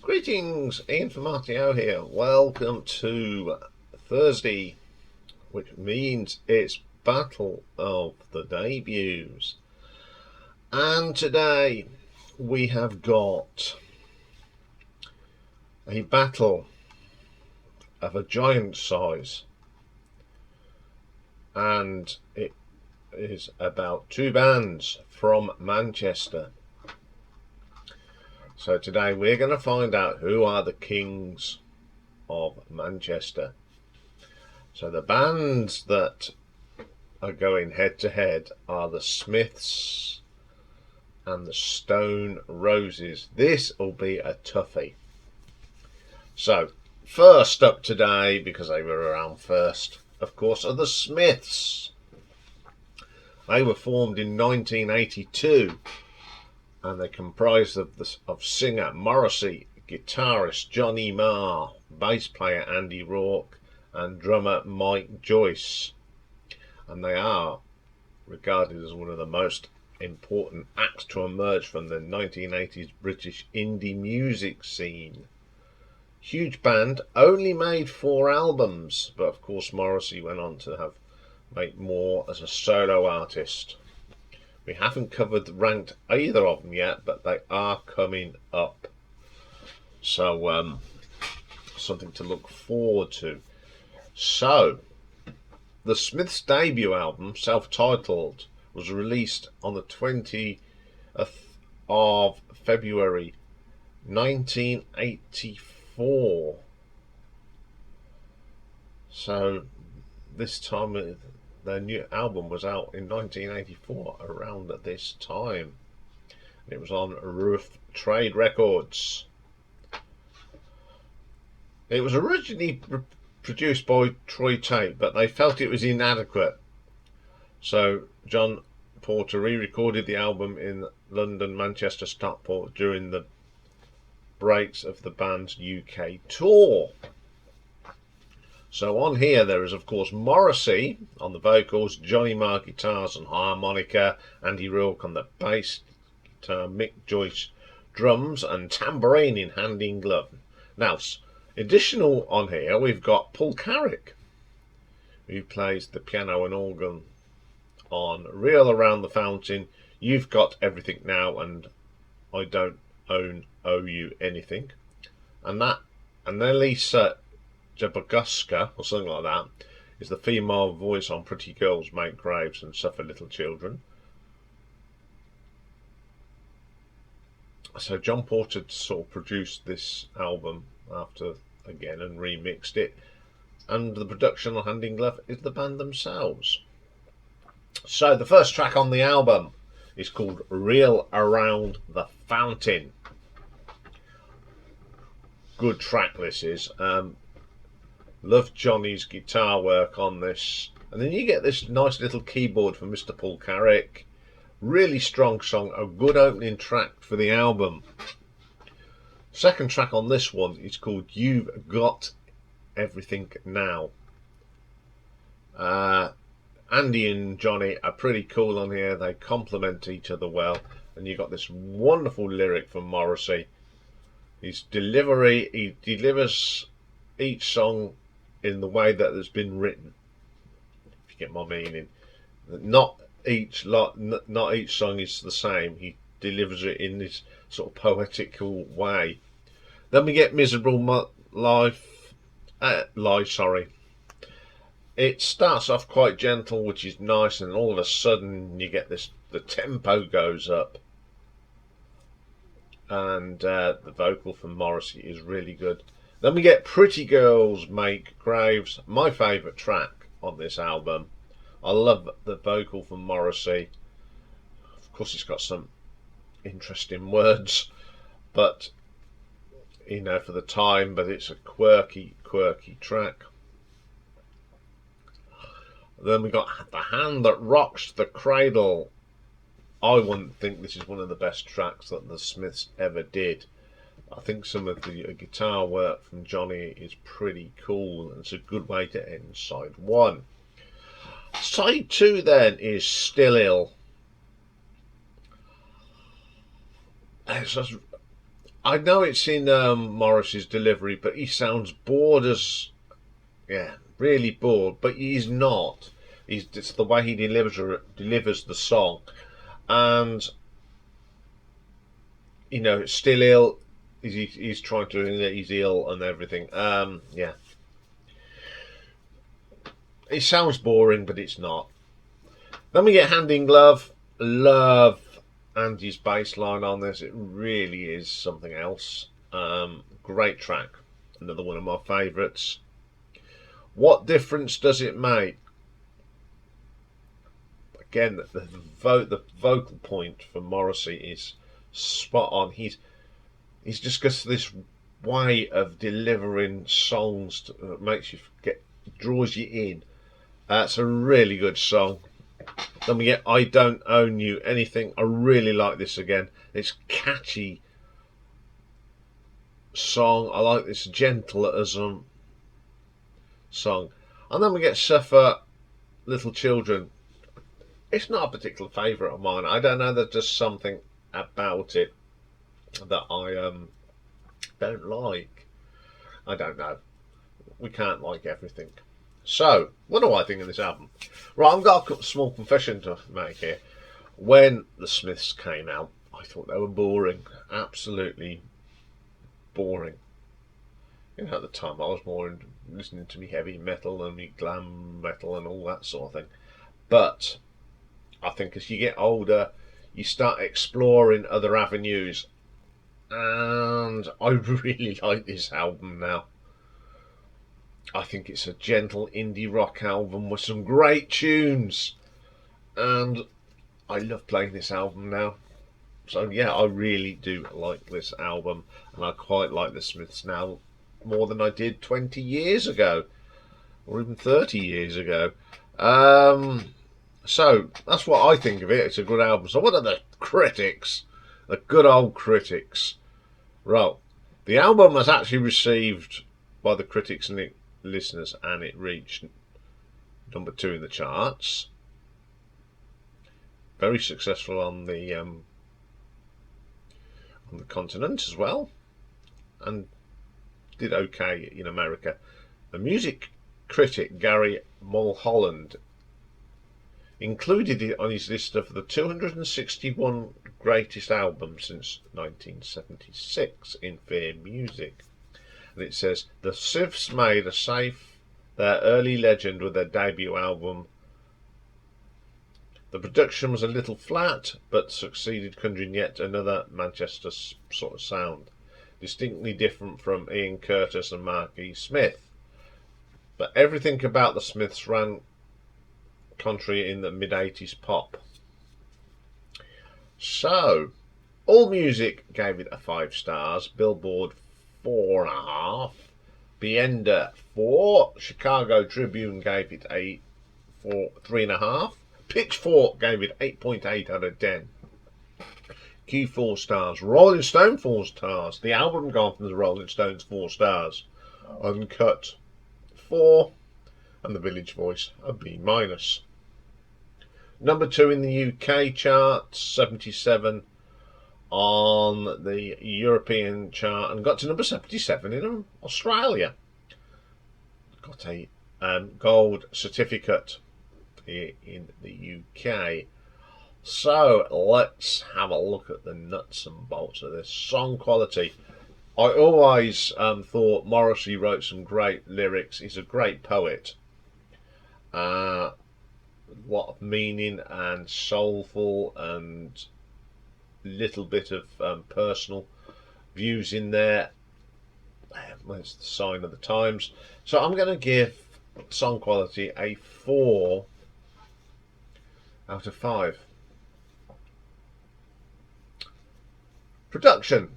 Greetings, Ian from RTO here. Welcome to Thursday, which means it's Battle of the Debuts. And today we have got a battle of a giant size. And it is about two bands from Manchester. So today we're going to find out who are the kings of Manchester. So the bands that are going head to head are the Smiths and the Stone Roses. This will be a toughie. So first up today, because they were around first, of course, are the Smiths. They were formed in 1982. And they're comprised of singer Morrissey, guitarist Johnny Marr, bass player Andy Rourke, and drummer Mike Joyce. And they are regarded as one of the most important acts to emerge from the 1980s British indie music scene. Huge band, only made 4 albums, but of course Morrissey went on to make more as a solo artist. We haven't ranked either of them yet, but they are coming up. So, something to look forward to. So, the Smiths' debut album, self-titled, was released on the 20th of February 1984. So, this time their new album was out in 1984, around at this time. It was on Rough Trade Records. It was originally produced by Troy Tate, but they felt it was inadequate. So John Porter re-recorded the album in London, Manchester, Stockport during the breaks of the band's UK tour. So on here there is of course Morrissey on the vocals, Johnny Marr guitars and harmonica, Andy Rourke on the bass guitar, Mick Joyce drums and tambourine in hand in glove. Now additional on here we've got Paul Carrick, who plays the piano and organ on Reel Around the Fountain, You've Got Everything Now, and I Don't Owe You Anything. And then Lisa Jaboguska, or something like that, is the female voice on Pretty Girls Make Graves and Suffer Little Children. So John Porter sort of produced this album after again and remixed it, and the production on Hand in Glove is the band themselves. So the first track on the album is called Reel Around the Fountain. Good track this is. Love Johnny's guitar work on this, and then you get this nice little keyboard from Mr. Paul Carrick. Really strong song, a good opening track for the album. Second track on this one is called You've Got Everything Now. Andy and Johnny are pretty cool on here. They complement each other well, and you got this wonderful lyric from Morrissey. His delivery, he delivers each song in the way that it's been written, if you get my meaning. Not each song is the same. He delivers it in this sort of poetical way. Then we get Miserable Life. It starts off quite gentle, which is nice, and all of a sudden you get this. The tempo goes up, and the vocal from Morrissey is really good. Then we get Pretty Girls Make Graves, my favourite track on this album. I love the vocal from Morrissey. Of course it's got some interesting words, but you know, for the time, but it's a quirky track. Then we got The Hand That Rocks the Cradle. I wouldn't think this is one of the best tracks that the Smiths ever did. I think some of the guitar work from Johnny is pretty cool, and it's a good way to end side 1. Side 2 then is Still Ill. It's just I know it's in Morris's delivery, but he sounds bored as, yeah, really bored. But he's not. It's the way he delivers the song, and still ill. He's trying to. He's ill and everything. Yeah, it sounds boring, but it's not. Then we get Hand in Glove. Love Andy's bass line on this. It really is something else. Great track. Another one of my favourites. What difference does it make? Again, the vocal point for Morrissey is spot on. He's just got this way of delivering songs that makes you draws you in. It's a really good song. Then we get I Don't Own You Anything. I really like this again. It's catchy song. I like this gentleism song. And then we get Suffer Little Children. It's not a particular favourite of mine. I don't know, there's just something about it that I don't like. I don't know. We can't like everything. So, what do I think of this album? Right, I've got a small confession to make here. When the Smiths came out, I thought they were boring. Absolutely boring. At the time I was more listening to me heavy metal and me glam metal and all that sort of thing. But I think as you get older, you start exploring other avenues. And I really like this album now. I think it's a gentle indie rock album with some great tunes. And I love playing this album now. So yeah, I really do like this album. And I quite like the Smiths now more than I did 20 years ago. Or even 30 years ago. So that's what I think of it. It's a good album. So what are the critics? The good old critics. Well, the album has actually received by the critics and listeners, and it reached number 2 in the charts. Very successful on the continent as well, and did okay in America. The music critic Gary Mulholland included it on his list of the 261 greatest albums since 1976 in Fair Music. And it says, the Smiths made a safe their early legend with their debut album. The production was a little flat, but succeeded conjuring yet another Manchester sort of sound, distinctly different from Ian Curtis and Mark E. Smith. But everything about the Smiths ran contrary in the mid-80s pop. So, AllMusic gave it a 5 stars, Billboard 4.5, Bienda 4, Chicago Tribune gave it a 3.5, Pitchfork gave it 8.8 out of 10. Q 4 stars, Rolling Stone 4 stars, the album gone from the Rolling Stones 4 stars, Uncut 4, and the Village Voice a B-. Number 2 in the UK chart, 77 on the European chart, and got to number 77 in Australia. Got a gold certificate here in the UK. So let's have a look at the nuts and bolts of this. Song quality. I always thought Morrissey wrote some great lyrics. He's a great poet. A lot of meaning and soulful and little bit of personal views in there. That's the sign of the times. So I'm going to give song quality a 4 out of 5. Production.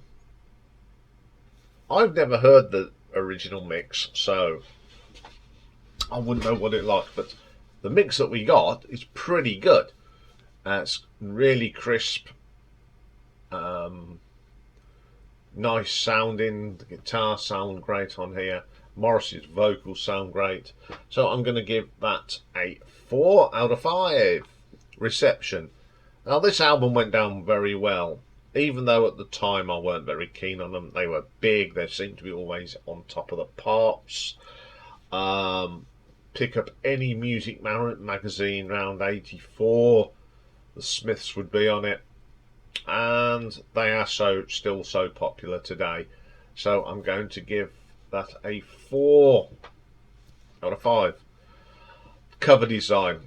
I've never heard the original mix, so I wouldn't know what it like, but the mix that we got is pretty good. It's really crisp, nice sounding. The guitar sound great on here. Morrissey's vocals sound great. So I'm going to give that a 4 out of 5. Reception. Now this album went down very well. even though at the time I weren't very keen on them. They were big, they seemed to be always on top of the pops. Pick up any music magazine around 84, the Smiths would be on it, and they are still so popular today. So I'm going to give that a 4 out of 5. Cover design.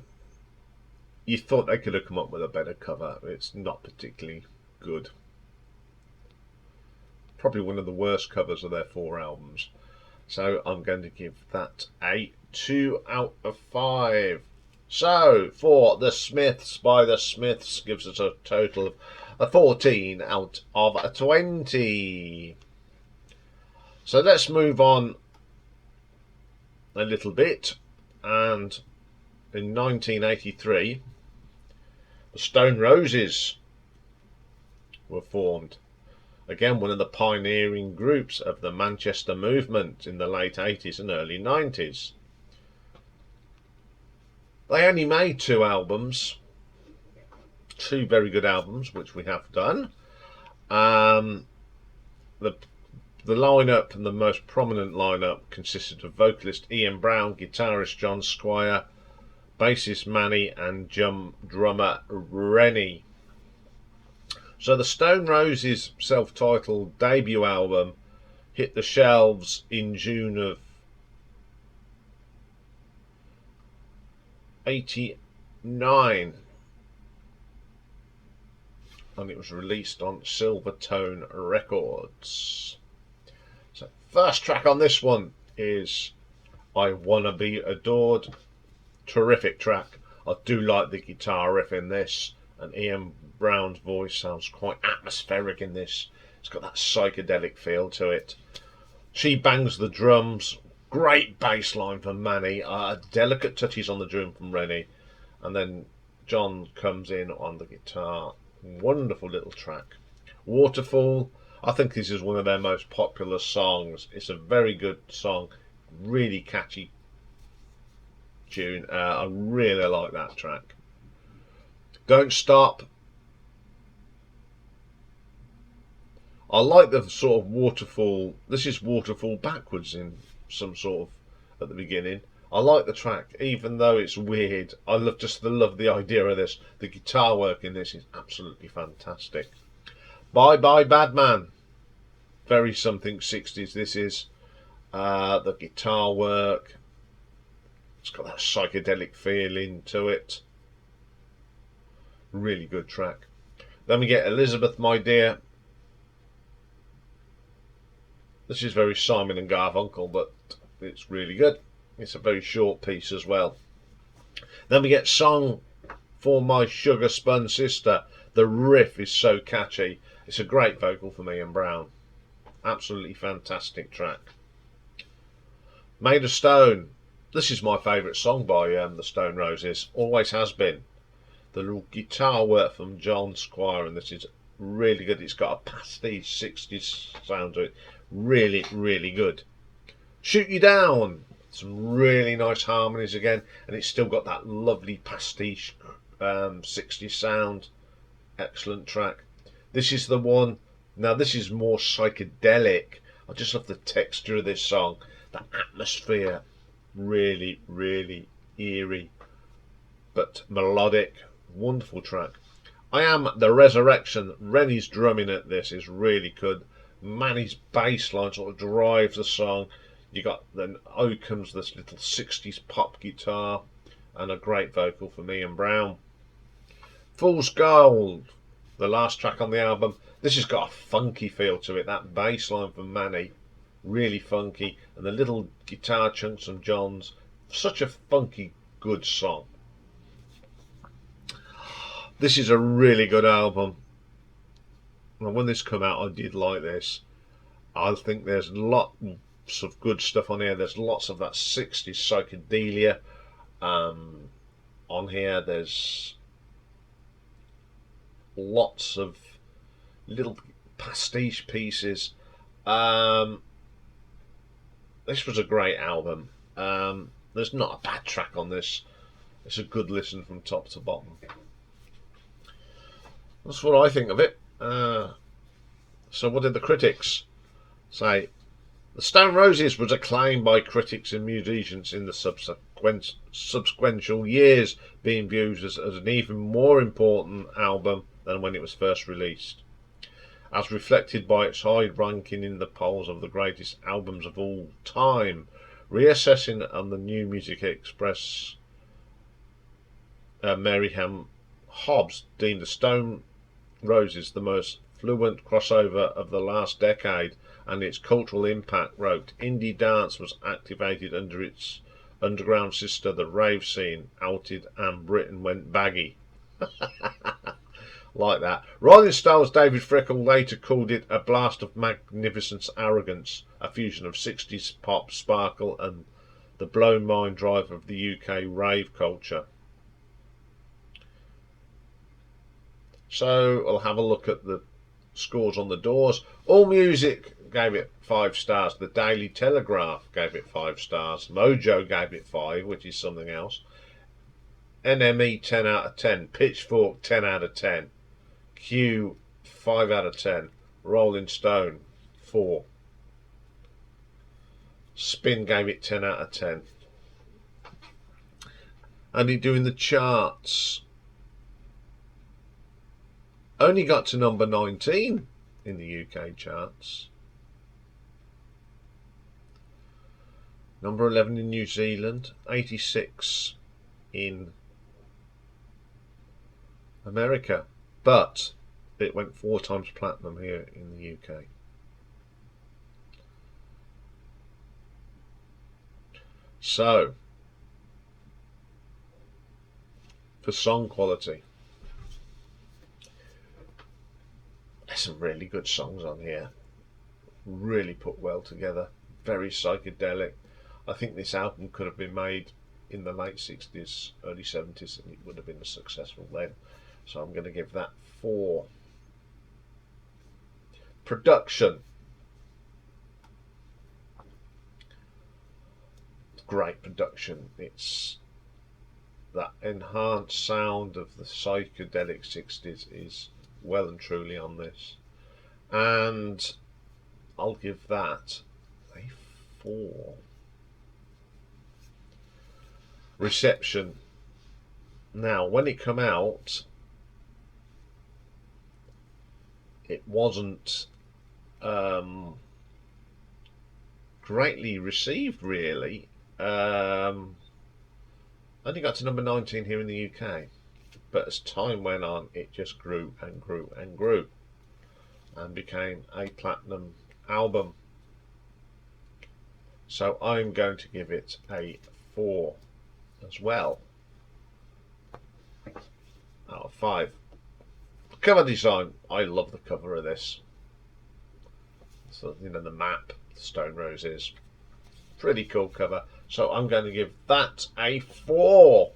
You thought they could have come up with a better cover. It's not particularly good. Probably one of the worst covers of their 4 albums. So I'm going to give that a 2 out of 5. So for The Smiths by The Smiths gives us a total of a 14 out of a 20. So let's move on a little bit, and in 1983 the Stone Roses were formed. Again, one of the pioneering groups of the Manchester movement in the late 80s and early 90s. They only made 2 albums, 2 very good albums, which we have done. The lineup, and the most prominent lineup, consisted of vocalist Ian Brown, guitarist John Squire, bassist Manny, and drummer Rennie. So the Stone Roses' self-titled debut album hit the shelves in June of 89, and it was released on Silvertone Records. So first track on this one is I Wanna Be Adored. Terrific track. I do like the guitar riff in this, and Ian Brown's voice sounds quite atmospheric in this. It's got that psychedelic feel to it. She bangs the drums. Great bass line from Manny. Delicate touches on the drum from Rennie. And then John comes in on the guitar. Wonderful little track. Waterfall. I think this is one of their most popular songs. It's a very good song. Really catchy tune. I really like that track. Don't Stop. I like the sort of Waterfall. This is Waterfall backwards in some sort of at the beginning. I like the track, even though it's weird. I love the idea of this. The guitar work in this is absolutely fantastic. Bye Badman. Very something 60s this is. The guitar work. It's got that psychedelic feeling to it. Really good track. Then we get Elizabeth, My Dear. This is very Simon and Garfunkel, but it's really good. It's a very short piece as well. Then we get Song for My Sugar Spun Sister. The riff is so catchy. It's a great vocal from Ian Brown. Absolutely fantastic track. Made of Stone. This is my favourite song by the Stone Roses. Always has been. The little guitar work from John Squire, and this is really good. It's got a pastiche 60s sound to it. Really, really good. Shoot You Down. Some really nice harmonies again, and it's still got that lovely pastiche 60s sound. Excellent track. This is the one. Now this is more psychedelic. I just love the texture of this song. The atmosphere. Really, really eerie, but melodic. Wonderful track. I Am the Resurrection. Rennie's drumming at this is really good. Manny's bass line sort of drives the song. You got then comes this little 60s pop guitar and a great vocal from Ian Brown. Fool's Gold, the last track on the album. This has got a funky feel to it. That bass line from Manny, really funky, and the little guitar chunks from John's. Such a funky, good song. This is a really good album. And when this came out, I did like this. I think there's lots of good stuff on here. There's lots of that 60s psychedelia on here. There's lots of little pastiche pieces. This was a great album. There's not a bad track on this. It's a good listen from top to bottom. That's what I think of it. So what did the critics say? The Stone Roses was acclaimed by critics and musicians in the subsequent years, being viewed as an even more important album than when it was first released, as reflected by its high ranking in the polls of the greatest albums of all time. Reassessing on the New Music Express, Maryam Hobbs deemed the Stone Roses the most fluent crossover of the last decade, and its cultural impact, wrote, indie dance was activated under its underground sister, the rave scene, outed, and Britain went baggy. Like that. Rolling Stone's David Frickel later called it a blast of magnificent arrogance, a fusion of 60s pop sparkle and the blown mind drive of the UK rave culture. So I'll have a look at the scores on the doors. All Music gave it 5 stars. The Daily Telegraph gave it 5 stars. Mojo gave it 5, which is something else. NME 10 out of 10. Pitchfork 10 out of 10. Q 5 out of 10. Rolling Stone 4. Spin gave it 10 out of 10. And it doing the charts, only got to number 19 in the UK charts. Number 11 in New Zealand, 86 in America, but it went 4 times platinum here in the UK. So, for song quality, there's some really good songs on here, really put well together, very psychedelic. I think this album could have been made in the late 60s, early 70s, and it would have been successful then. So I'm going to give that 4. Production. Great production. It's that enhanced sound of the psychedelic 60s is well and truly on this. And I'll give that a 4. Reception. Now, when it came out, it wasn't greatly received, really. Only got to number 19 here in the UK, but as time went on, it just grew and grew and grew, and became a platinum album. So I'm going to give it a 4 as well, out of 5. Cover design, I love the cover of this. So, you know, the map, the Stone Roses, pretty cool cover. So I'm going to give that a 4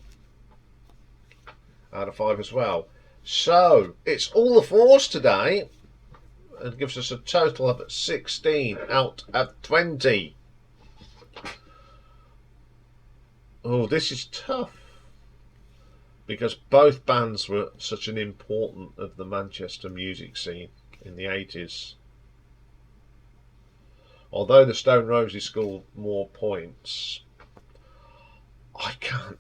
out of 5 as well. So it's all the 4s today, and gives us a total of 16 out of 20. Oh, this is tough, because both bands were such an important of the Manchester music scene in the 80s. Although the Stone Roses scored more points, I can't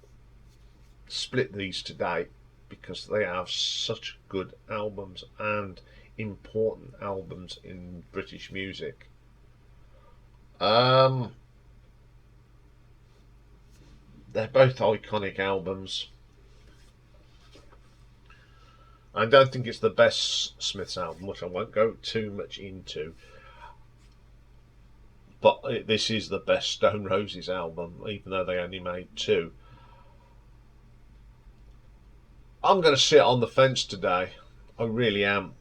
split these today because they have such good albums and important albums in British music. They're both iconic albums. I don't think it's the best Smiths album, which I won't go too much into. But this is the best Stone Roses album, even though they only made 2. I'm going to sit on the fence today. I really am.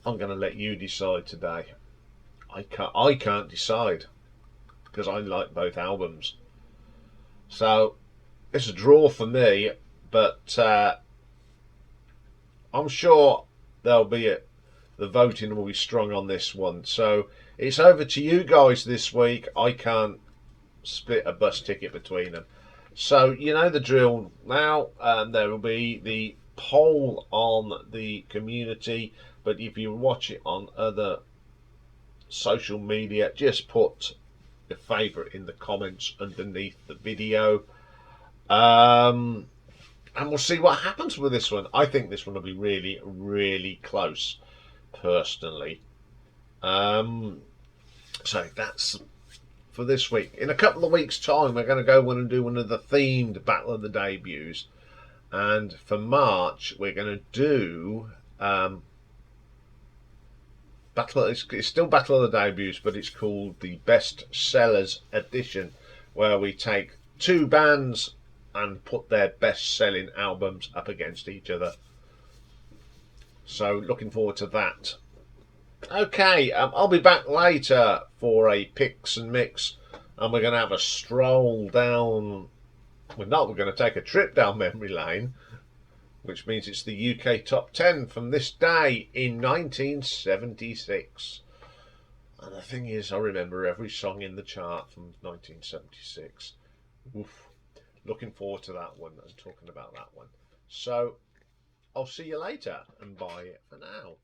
I'm going to let you decide today. I can't decide because I like both albums. So it's a draw for me, but I'm sure there'll be the voting will be strong on this one. So it's over to you guys this week. I can't split a bus ticket between them. So you know the drill now. There will be the poll on the community, but if you watch it on other social media, just put your favourite in the comments underneath the video. And we'll see what happens with this one. I think this one will be really, really close, personally. So that's for this week. In a couple of weeks' time, we're going to go and do one of the themed Battle of the Debuts. And for March, we're going to do it's still Battle of the Debuts, but it's called the Best Sellers Edition, where we take two bands and put their best-selling albums up against each other. So looking forward to that. Okay, I'll be back later for a picks and mix, and we're going to have a stroll down. We're going to take a trip down memory lane, which means it's the UK top 10 from this day in 1976. And the thing is, I remember every song in the chart from 1976. Oof. Looking forward to that one and talking about that one. So I'll see you later, and bye for now.